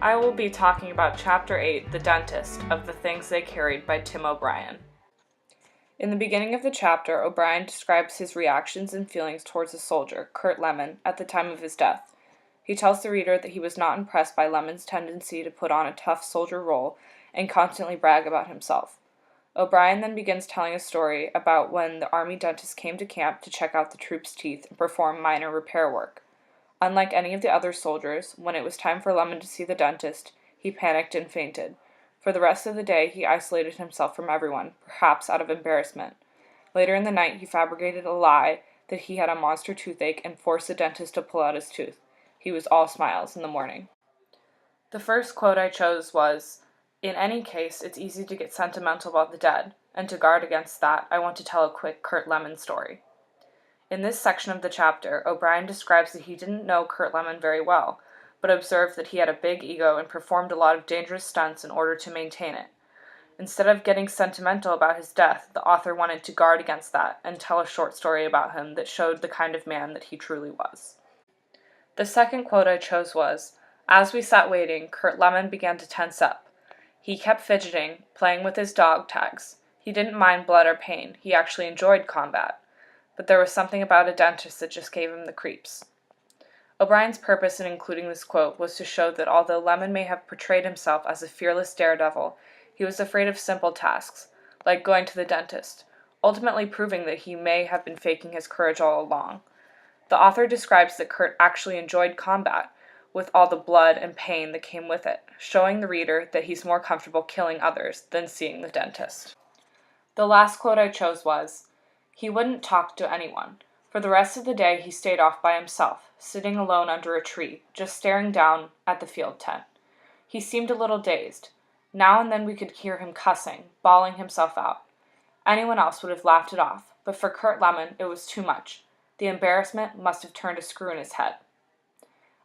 I will be talking about Chapter 8, The Dentist, of The Things They Carried by Tim O'Brien. In the beginning of the chapter, O'Brien describes his reactions and feelings towards a soldier, Kurt Lemon, at the time of his death. He tells the reader that he was not impressed by Lemon's tendency to put on a tough soldier role and constantly brag about himself. O'Brien then begins telling a story about when the army dentist came to camp to check out the troops' teeth and perform minor repair work. Unlike any of the other soldiers, when it was time for Lemon to see the dentist, he panicked and fainted. For the rest of the day, he isolated himself from everyone, perhaps out of embarrassment. Later in the night, he fabricated a lie that he had a monster toothache and forced the dentist to pull out his tooth. He was all smiles in the morning. The first quote I chose was, "In any case, it's easy to get sentimental about the dead, and to guard against that, I want to tell a quick Kurt Lemon story." In this section of the chapter, O'Brien describes that he didn't know Kurt Lemon very well, but observed that he had a big ego and performed a lot of dangerous stunts in order to maintain it. Instead of getting sentimental about his death, the author wanted to guard against that and tell a short story about him that showed the kind of man that he truly was. The second quote I chose was, "As we sat waiting, Kurt Lemon began to tense up. He kept fidgeting, playing with his dog tags. He didn't mind blood or pain. He actually enjoyed combat. But there was something about a dentist that just gave him the creeps." O'Brien's purpose in including this quote was to show that although Lemon may have portrayed himself as a fearless daredevil, he was afraid of simple tasks, like going to the dentist, ultimately proving that he may have been faking his courage all along. The author describes that Kurt actually enjoyed combat, with all the blood and pain that came with it, showing the reader that he's more comfortable killing others than seeing the dentist. The last quote I chose was, "He wouldn't talk to anyone. For the rest of the day he stayed off by himself, sitting alone under a tree, just staring down at the field tent. He seemed a little dazed. Now and then we could hear him cussing, bawling himself out. Anyone else would have laughed it off, but for Kurt Lemon it was too much. The embarrassment must have turned a screw in his head."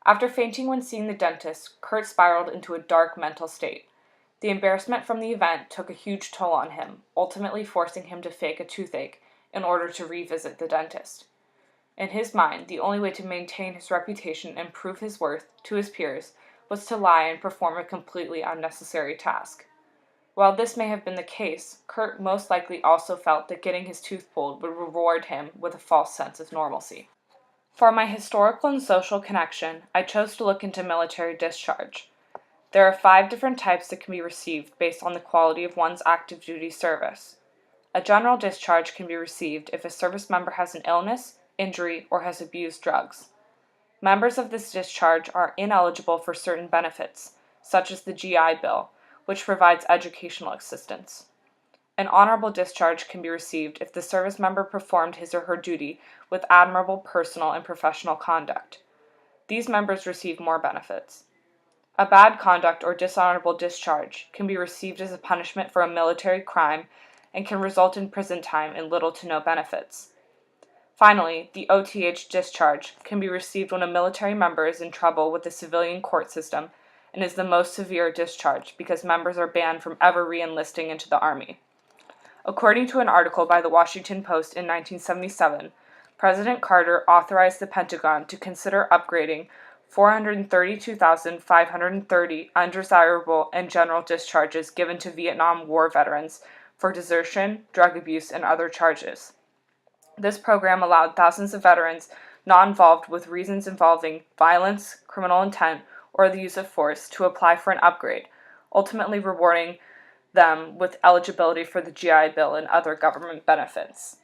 After fainting when seeing the dentist, Kurt spiraled into a dark mental state. The embarrassment from the event took a huge toll on him, ultimately forcing him to fake a toothache in order to revisit the dentist. In his mind, the only way to maintain his reputation and prove his worth to his peers was to lie and perform a completely unnecessary task. While this may have been the case, Kurt most likely also felt that getting his tooth pulled would reward him with a false sense of normalcy. For my historical and social connection, I chose to look into military discharge. There are 5 different types that can be received based on the quality of one's active duty service. A general discharge can be received if a service member has an illness, injury, or has abused drugs. Members of this discharge are ineligible for certain benefits, such as the GI Bill, which provides educational assistance. An honorable discharge can be received if the service member performed his or her duty with admirable personal and professional conduct. These members receive more benefits. A bad conduct or dishonorable discharge can be received as a punishment for a military crime and can result in prison time and little to no benefits. Finally, the OTH discharge can be received when a military member is in trouble with the civilian court system and is the most severe discharge because members are banned from ever re-enlisting into the Army. According to an article by the Washington Post in 1977, President Carter authorized the Pentagon to consider upgrading 432,530 undesirable and general discharges given to Vietnam War veterans for desertion, drug abuse, and other charges. This program allowed thousands of veterans not involved with reasons involving violence, criminal intent, or the use of force to apply for an upgrade, ultimately rewarding them with eligibility for the GI Bill and other government benefits.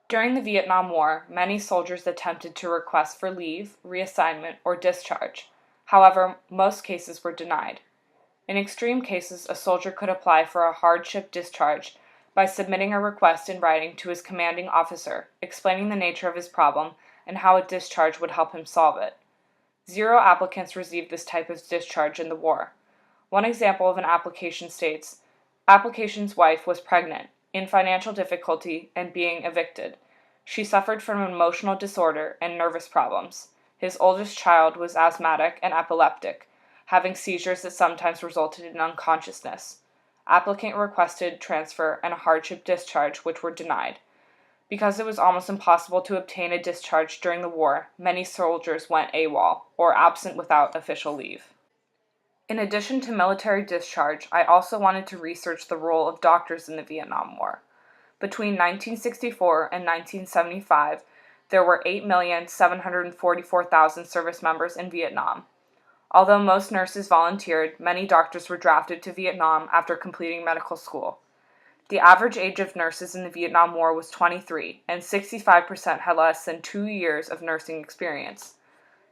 During the Vietnam War, many soldiers attempted to request for leave, reassignment, or discharge. However, most cases were denied. In extreme cases, a soldier could apply for a hardship discharge by submitting a request in writing to his commanding officer, explaining the nature of his problem and how a discharge would help him solve it. 0 applicants received this type of discharge in the war. One example of an application states, "Application's wife was pregnant, in financial difficulty, and being evicted. She suffered from an emotional disorder and nervous problems. His oldest child was asthmatic and epileptic, having seizures that sometimes resulted in unconsciousness. Applicant requested transfer and a hardship discharge, which were denied. Because it was almost impossible to obtain a discharge during the war, many soldiers went AWOL, or absent without official leave. In addition to military discharge, I also wanted to research the role of doctors in the Vietnam War. Between 1964 and 1975, there were 8,744,000 service members in Vietnam. Although most nurses volunteered, many doctors were drafted to Vietnam after completing medical school. The average age of nurses in the Vietnam War was 23, and 65% had less than 2 years of nursing experience.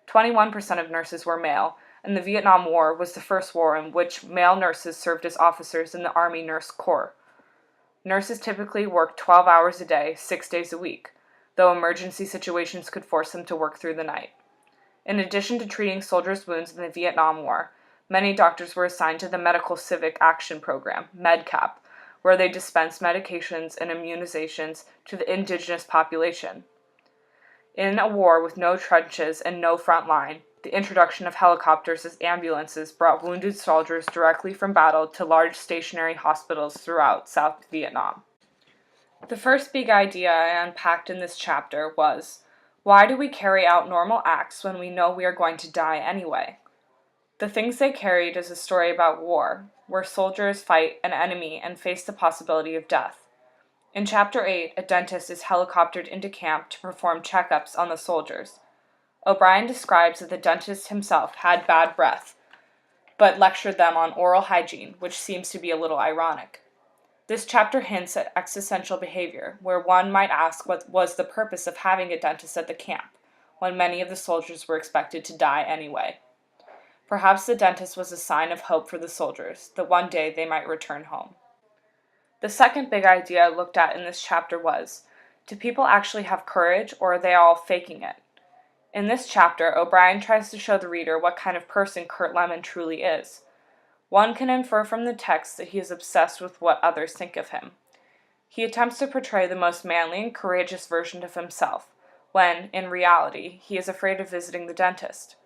21% of nurses were male, and the Vietnam War was the first war in which male nurses served as officers in the Army Nurse Corps. Nurses typically worked 12 hours a day, 6 days a week, though emergency situations could force them to work through the night. In addition to treating soldiers' wounds in the Vietnam War, many doctors were assigned to the Medical Civic Action Program, MedCap, where they dispensed medications and immunizations to the indigenous population. In a war with no trenches and no front line, the introduction of helicopters as ambulances brought wounded soldiers directly from battle to large stationary hospitals throughout South Vietnam. The first big idea I unpacked in this chapter was, why do we carry out normal acts when we know we are going to die anyway? The Things They Carried is a story about war, where soldiers fight an enemy and face the possibility of death. In Chapter 8, a dentist is helicoptered into camp to perform checkups on the soldiers. O'Brien describes that the dentist himself had bad breath, but lectured them on oral hygiene, which seems to be a little ironic. This chapter hints at existential behavior, where one might ask what was the purpose of having a dentist at the camp, when many of the soldiers were expected to die anyway. Perhaps the dentist was a sign of hope for the soldiers, that one day they might return home. The second big idea I looked at in this chapter was, do people actually have courage, or are they all faking it? In this chapter, O'Brien tries to show the reader what kind of person Kurt Lemon truly is. One can infer from the text that he is obsessed with what others think of him. He attempts to portray the most manly and courageous version of himself, when, in reality, he is afraid of visiting the dentist.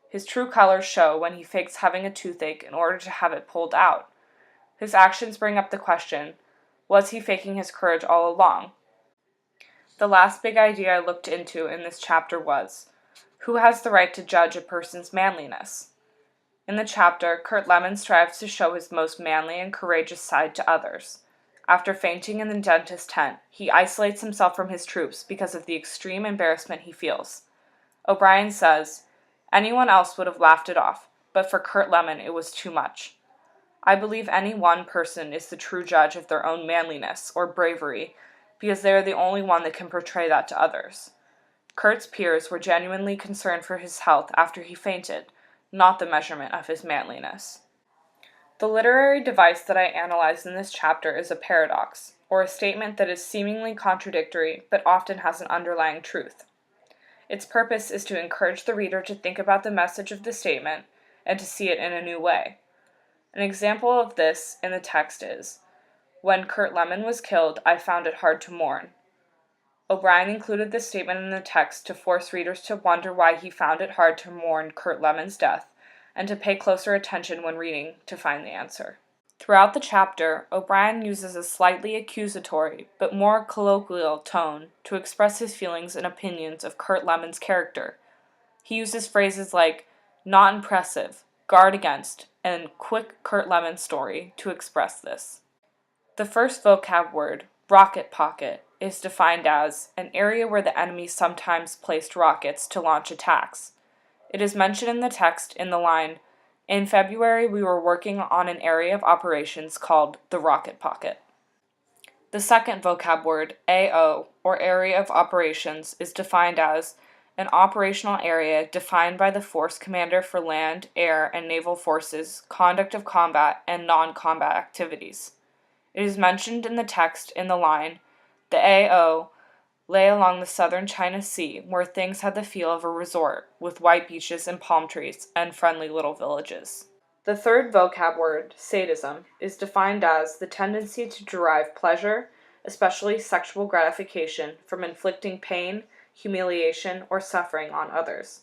His true colors show when he fakes having a toothache in order to have it pulled out. His actions bring up the question, was he faking his courage all along? The last big idea I looked into in this chapter was, who has the right to judge a person's manliness? In the chapter, Kurt Lemon strives to show his most manly and courageous side to others. After fainting in the dentist's tent, he isolates himself from his troops because of the extreme embarrassment he feels. O'Brien says, anyone else would have laughed it off, but for Kurt Lemon it was too much. I believe any one person is the true judge of their own manliness or bravery, because they are the only one that can portray that to others. Kurt's peers were genuinely concerned for his health after he fainted, not the measurement of his manliness. The literary device that I analyzed in this chapter is a paradox, or a statement that is seemingly contradictory but often has an underlying truth. Its purpose is to encourage the reader to think about the message of the statement and to see it in a new way. An example of this in the text is, when Kurt Lemon was killed, I found it hard to mourn. O'Brien included this statement in the text to force readers to wonder why he found it hard to mourn Kurt Lemon's death, and to pay closer attention when reading to find the answer. Throughout the chapter, O'Brien uses a slightly accusatory, but more colloquial tone to express his feelings and opinions of Kurt Lemon's character. He uses phrases like, not impressive, guard against, and quick Kurt Lemon story to express this. The first vocab word, rocket pocket, is defined as an area where the enemy sometimes placed rockets to launch attacks. It is mentioned in the text in the line, in February we were working on an area of operations called the rocket pocket. The second vocab word, AO, or area of operations, is defined as an operational area defined by the force commander for land, air, and naval forces, conduct of combat, and non-combat activities. It is mentioned in the text in the line, the AO lay along the southern China Sea, where things had the feel of a resort, with white beaches and palm trees, and friendly little villages. The third vocab word, sadism, is defined as the tendency to derive pleasure, especially sexual gratification, from inflicting pain, humiliation, or suffering on others.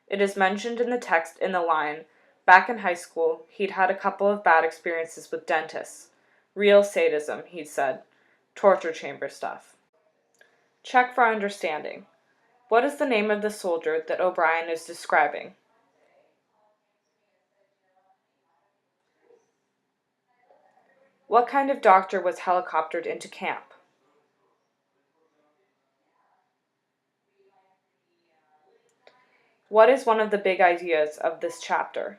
It is mentioned in the text in the line, back in high school, he'd had a couple of bad experiences with dentists. Real sadism, he'd said. Torture chamber stuff. Check for understanding. What is the name of the soldier that O'Brien is describing? What kind of doctor was helicoptered into camp? What is one of the big ideas of this chapter?